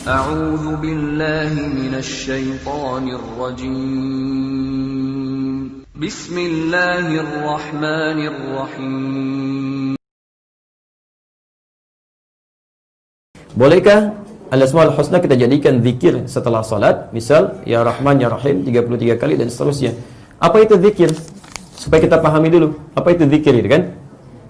A'udzu billahi minasy syaithanir rajim. Bismillahirrahmanirrahim. Bolehkah Al-Asmaul Husna kita jadikan zikir setelah salat? Misal, Ya Rahman, Ya Rahim 33 kali dan seterusnya. Apa itu zikir? Supaya kita pahami dulu. Apa itu zikir itu kan?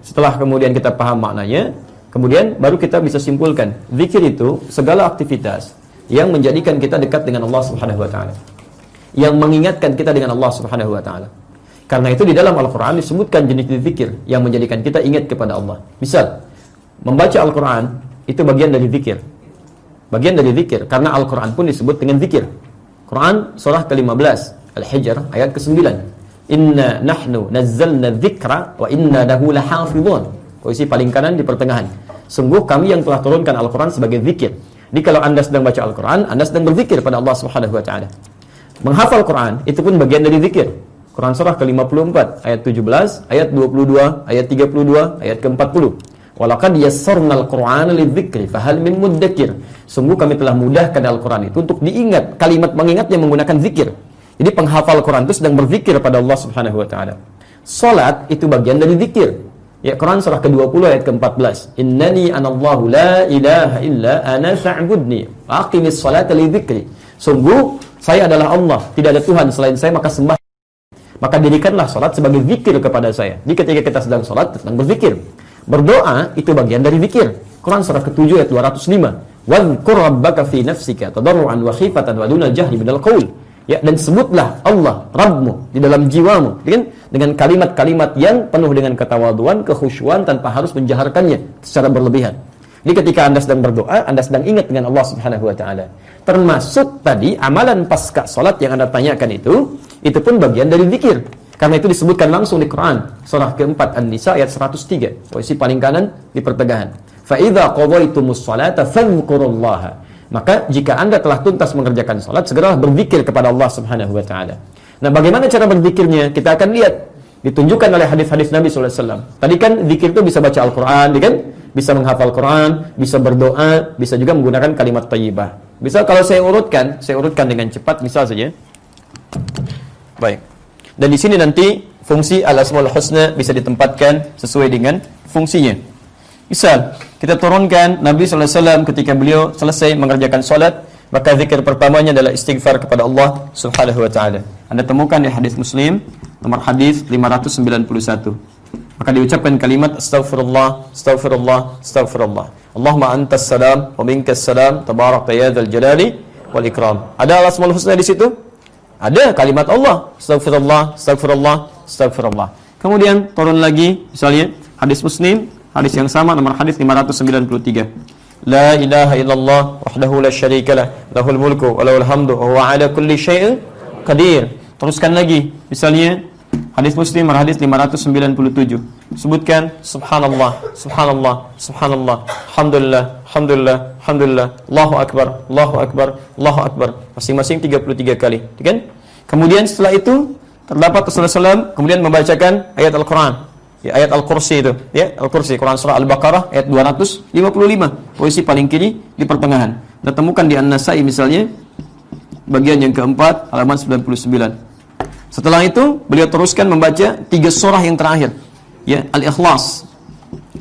Setelah kemudian kita paham maknanya, kemudian baru kita bisa simpulkan. Zikir itu segala aktivitas yang menjadikan kita dekat dengan Allah Subhanahu wa taala. Yang mengingatkan kita dengan Allah Subhanahu wa taala. Karena itu di dalam Al-Qur'an disebutkan jenis zikir yang menjadikan kita ingat kepada Allah. Misal, membaca Al-Qur'an itu bagian dari zikir. Bagian dari zikir karena Al-Qur'an pun disebut dengan zikir. Quran surah ke-15 Al-Hijr ayat ke-9. Inna nahnu nazzalna dzikra wa inna lahu lahafizun. Posisi paling kanan di pertengahan. Sungguh kami yang telah turunkan Al-Qur'an sebagai zikir. Jadi kalau Anda sedang baca Al-Qur'an, Anda sedang berzikir pada Allah Subhanahu wa taala. Menghafal Quran itu pun bagian dari zikir. Quran surah ke-54 ayat 17, ayat 22, ayat 32, ayat ke-40. Walaqad yassarnal Qur'ana lidzikri fahal min muddakir. Sungguh kami telah mudahkan Al-Qur'an itu untuk diingat, kalimat mengingatnya menggunakan zikir. Jadi penghafal Quran itu sedang berzikir pada Allah Subhanahu wa taala. Salat itu bagian dari zikir. Ya, Quran surah ke-20 ayat ke-14. Innani anallahu la ilaha illa ana fa'budni wa aqimis salata li dzikri. Sungguh saya adalah Allah, tidak ada Tuhan selain saya, maka sembah. Maka dirikanlah salat sebagai zikir kepada saya. Jadi ketika kita sedang salat, sedang berzikir. Berdoa itu bagian dari zikir. Quran surah ke-7 ayat 205. Wadhkur rabbaka fi nafsika tadarruan wa khifatan wa dunal jahri minal qaul. Ya, dan sebutlah Allah, Rabbmu di dalam jiwamu dengan kalimat-kalimat yang penuh dengan ketawaduan, kekhusyuan tanpa harus menjaharkannya secara berlebihan. Jadi ketika Anda sedang berdoa, Anda sedang ingat dengan Allah Subhanahu wa taala. Termasuk tadi amalan pasca salat yang Anda tanyakan itu pun bagian dari zikir. Karena itu disebutkan langsung di Quran surah ke-4 An-Nisa ayat 103, posisi paling kanan di pertengahan. Fa idza qadaytumus salata fadhkurullaha. Maka jika Anda telah tuntas mengerjakan salat, segeralah berzikir kepada Allah Subhanahu wa taala. Nah, bagaimana cara berzikirnya? Kita akan lihat. Ditunjukkan oleh hadis-hadis Nabi sallallahu alaihi wasallam. Tadi kan zikir itu bisa baca Al-Qur'an, kan? Bisa menghafal Quran, bisa berdoa, bisa juga menggunakan kalimat thayyibah. Bisa kalau saya urutkan dengan cepat misal saja. Baik. Dan di sini nanti fungsi Al-Asmaul Husna bisa ditempatkan sesuai dengan fungsinya. Misal, kita turunkan Nabi sallallahu alaihi wasallam ketika beliau selesai mengerjakan salat, maka zikir pertamanya adalah istighfar kepada Allah Subhanahu wa taala. Anda temukan di hadis Muslim nomor hadis 591. Maka diucapkan kalimat astaghfirullah, astaghfirullah, astaghfirullah. Allahumma antas salam wa minkas salam, tabarakta ya dzal jalali wal ikram. Ada Al-Asmaul Husna di situ? Ada kalimat Allah, astaghfirullah, astaghfirullah, astaghfirullah. Kemudian turun lagi misalnya hadis Muslim, hadis yang sama nomor hadis 593. La ilaha illallah wahdahu la syarikalah, lahul mulku wa lahul hamdu wa huwa ala kulli syai'in qadir. Teruskan lagi misalnya hadis Muslim nomor hadis 597. Sebutkan subhanallah, subhanallah, subhanallah, alhamdulillah, alhamdulillah, alhamdulillah, Allahu akbar, Allahu akbar, Allahu akbar. Masing-masing 33 kali, kan? Kemudian setelah itu terdapat Rasulullah SAW kemudian membacakan ayat Al-Qur'an. Ya, ayat Al-Kursi itu, ya, Al-Kursi, Quran surah Al-Baqarah ayat 255, posisi paling kiri di pertengahan. Kita temukan di An-Nasa'i misalnya, bagian yang keempat, halaman 99. Setelah itu, beliau teruskan membaca 3 surah yang terakhir. Ya, Al-Ikhlas.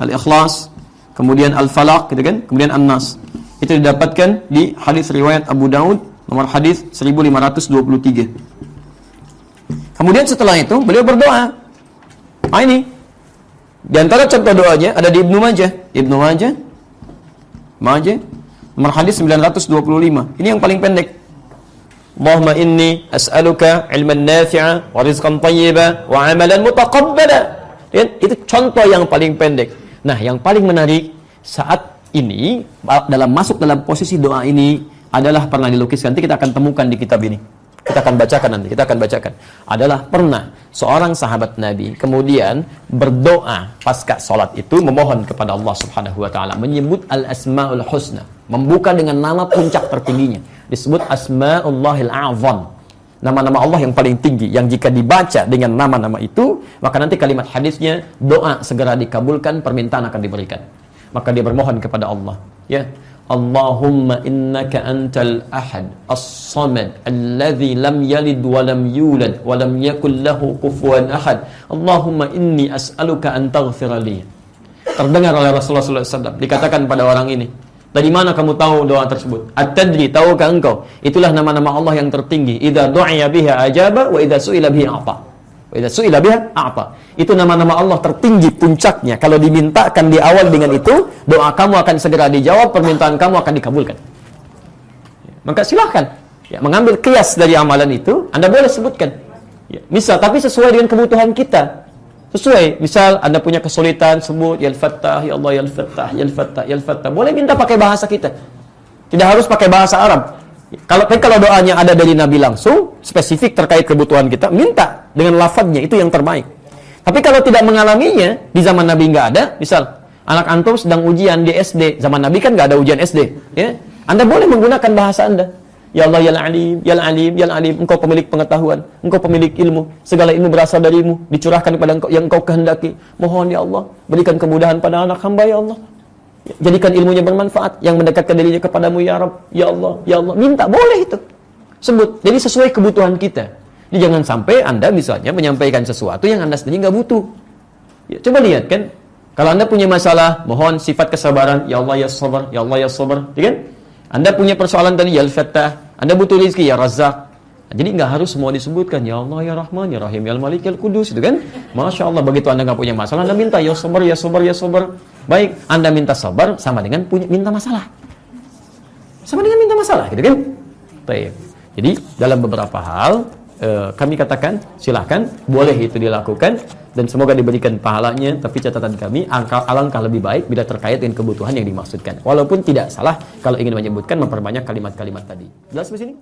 Al-Ikhlas, kemudian Al-Falaq, gitu kan? Kemudian An-Nas. Itu didapatkan di hadis riwayat Abu Daud, nomor hadis 1523. Kemudian setelah itu, beliau berdoa. Ini di antara contoh doanya ada di Ibnu Majah nomor hadis 925. Ini yang paling pendek. Allahumma inni as'aluka ilman nafi'a wa rizqan thayyiba wa amalan mutaqabbala. Itu contoh yang paling pendek. Nah, yang paling menarik saat ini masuk dalam posisi doa ini adalah pernah dilukiskan. Nanti kita akan temukan di kitab ini. Kita akan bacakan. Adalah pernah seorang sahabat Nabi kemudian berdoa pasca salat itu memohon kepada Allah Subhanahu wa taala, menyebut Al-Asmaul Husna, membuka dengan nama puncak tertingginya, disebut Asmaullahil A'zam. Nama-nama Allah yang paling tinggi yang jika dibaca dengan nama-nama itu, maka nanti kalimat hadisnya doa segera dikabulkan, permintaan akan diberikan. Maka dia bermohon kepada Allah, ya Allahumma innaka antal ahad as-samad alladzi lam yalid wa lam yulad wa lam yakul lahu kufuwan ahad. Allahumma inni as'aluka an taghfira li. Terdengar oleh Rasulullah SAW dikatakan pada orang ini, dari mana kamu tahu doa tersebut? At-tadri, tahukah engkau? Itulah nama-nama Allah yang tertinggi. Idza du'iya biha ajaba wa idza su'ila biha a'ta. Wa idza su'ila biha a'ta. Itu nama-nama Allah tertinggi, puncaknya. Kalau dimintakan di awal dengan itu, doa kamu akan segera dijawab, permintaan kamu akan dikabulkan. Maka silahkan mengambil kias dari amalan itu, Anda boleh sebutkan. Misal, tapi sesuai dengan kebutuhan kita. Sesuai, misal Anda punya kesulitan, sebut ya Al-Fattah, ya Allah, ya Al-Fattah, ya Al-Fattah, ya Al-Fattah. Boleh minta pakai bahasa kita. Tidak harus pakai bahasa Arab. Kalau doanya ada dari Nabi langsung, spesifik terkait kebutuhan kita, minta dengan lafadznya, itu yang terbaik. Tapi kalau tidak mengalaminya, di zaman Nabi nggak ada, misal anak antum sedang ujian di SD, zaman Nabi kan nggak ada ujian SD, ya, Anda boleh menggunakan bahasa Anda. Ya Allah, ya Alim, ya Alim, ya Alim, engkau pemilik pengetahuan, engkau pemilik ilmu, segala ilmu berasal darimu, dicurahkan kepada engkau yang engkau kehendaki. Mohon ya Allah, berikan kemudahan pada anak hamba ya Allah. Jadikan ilmunya bermanfaat, yang mendekatkan dirinya kepadamu ya Rabb, ya Allah, ya Allah. Minta, boleh itu. Sebut, jadi sesuai kebutuhan kita. Jadi jangan sampai Anda misalnya menyampaikan sesuatu yang Anda sendiri nggak butuh. Ya, coba lihat kan, kalau Anda punya masalah, mohon sifat kesabaran, ya Allah ya sabar, ya Allah ya sabar, ya kan? Anda punya persoalan tadi, ya Al-Fattah, Anda butuh rezeki, ya Razzaq. Jadi nggak harus semua disebutkan, ya Allah ya Rahman, ya Rahim, ya Malik, ya Kudus, itu kan? Masya Allah, begitu Anda nggak punya masalah, Anda minta, ya sabar, ya sabar, ya sabar. Baik, Anda minta sabar sama dengan minta masalah. Sama dengan minta masalah, gitu kan? Baik. Jadi dalam beberapa hal, kami katakan silahkan, boleh itu dilakukan, dan semoga diberikan pahalanya. Tapi catatan kami, alangkah lebih baik bila terkait dengan kebutuhan yang dimaksudkan. Walaupun tidak salah kalau ingin menyebutkan, memperbanyak kalimat-kalimat tadi. Jelas di sini?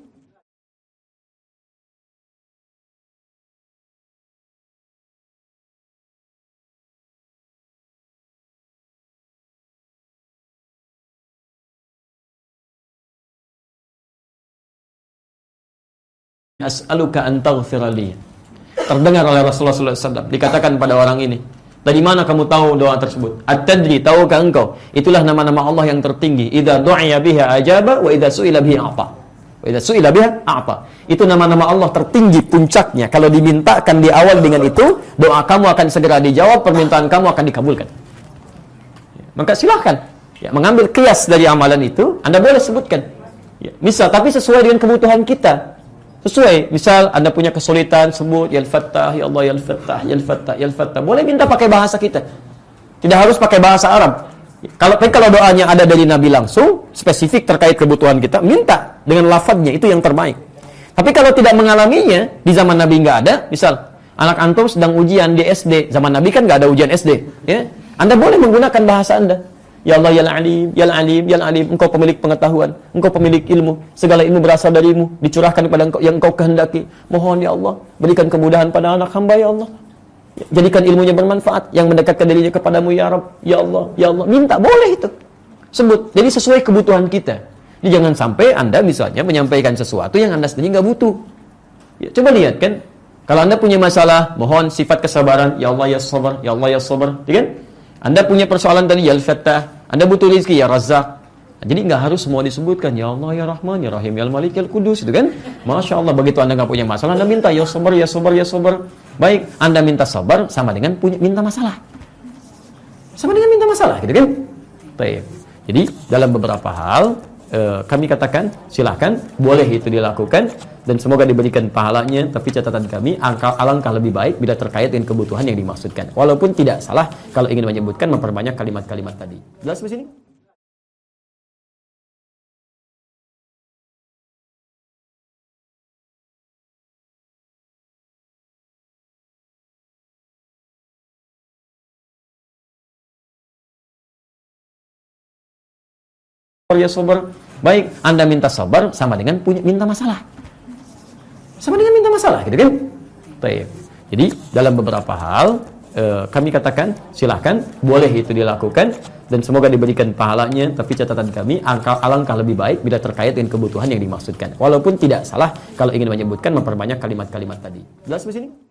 As'aluka an taghfira li. Terdengar oleh Rasulullah SAW dikatakan pada orang ini, dari mana kamu tahu doa tersebut? At-tadri, tahukah engkau? Itulah nama-nama Allah yang tertinggi. Idza du'iya biha ajaba wa idza su'ila biha a'ta. Wa idza su'ila biha a'ta. Itu nama-nama Allah tertinggi, puncaknya. Kalau dimintakan di awal dengan itu, doa kamu akan segera dijawab, permintaan kamu akan dikabulkan. Maka silahkan mengambil kias dari amalan itu, Anda boleh sebutkan. Misal, tapi sesuai dengan kebutuhan kita. Sesuai, misal Anda punya kesulitan, sebut ya Al-Fattah, ya Allah, ya Al-Fattah, ya Al-Fattah, ya Al-Fattah. Boleh minta pakai bahasa kita. Tidak harus pakai bahasa Arab. Kalau doanya ada dari Nabi langsung, spesifik terkait kebutuhan kita, minta dengan lafadznya, itu yang terbaik. Tapi kalau tidak mengalaminya, di zaman Nabi nggak ada, misal anak antum sedang ujian di SD, zaman Nabi kan nggak ada ujian SD, ya, Anda boleh menggunakan bahasa Anda. Ya Allah, ya Alim, ya Alim, ya Alim, engkau pemilik pengetahuan, engkau pemilik ilmu, segala ilmu berasal darimu, dicurahkan kepada engkau yang engkau kehendaki. Mohon ya Allah, berikan kemudahan pada anak hamba ya Allah. Jadikan ilmunya bermanfaat, yang mendekatkan dirinya kepadamu ya Rabb, ya Allah, ya Allah. Minta, boleh itu. Sebut, jadi sesuai kebutuhan kita. Jadi jangan sampai Anda misalnya menyampaikan sesuatu yang Anda sendiri nggak butuh. Ya, coba lihat kan, kalau Anda punya masalah, mohon sifat kesabaran, ya Allah ya sabar, ya Allah ya sabar, ya kan? Anda punya persoalan tadi, ya Al-Fattah, Anda butuh rezeki, ya Razzaq. Jadi nggak harus semua disebutkan, ya Allah ya Rahman, ya Rahim, ya Malik, ya Kudus, itu kan? Masya Allah, begitu Anda nggak punya masalah, Anda minta, ya sabar, ya sabar, ya sabar. Baik, Anda minta sabar sama dengan minta masalah. Sama dengan minta masalah, gitu kan? Baik. Jadi dalam beberapa hal, kami katakan silahkan, boleh itu dilakukan, dan semoga diberikan pahalanya. Tapi catatan kami, alangkah lebih baik bila terkait dengan kebutuhan yang dimaksudkan. Walaupun tidak salah kalau ingin menyebutkan, memperbanyak kalimat-kalimat tadi. Jelas di sini? Ya sabar. Baik, Anda minta sabar sama dengan minta masalah. Sama dengan minta masalah, gitu kan? Baik. Jadi dalam beberapa hal, kami katakan silahkan, boleh itu dilakukan, dan semoga diberikan pahalanya. Tapi catatan kami, alangkah lebih baik bila terkait dengan kebutuhan yang dimaksudkan. Walaupun tidak salah kalau ingin menyebutkan, memperbanyak kalimat-kalimat tadi. Jelas di sini?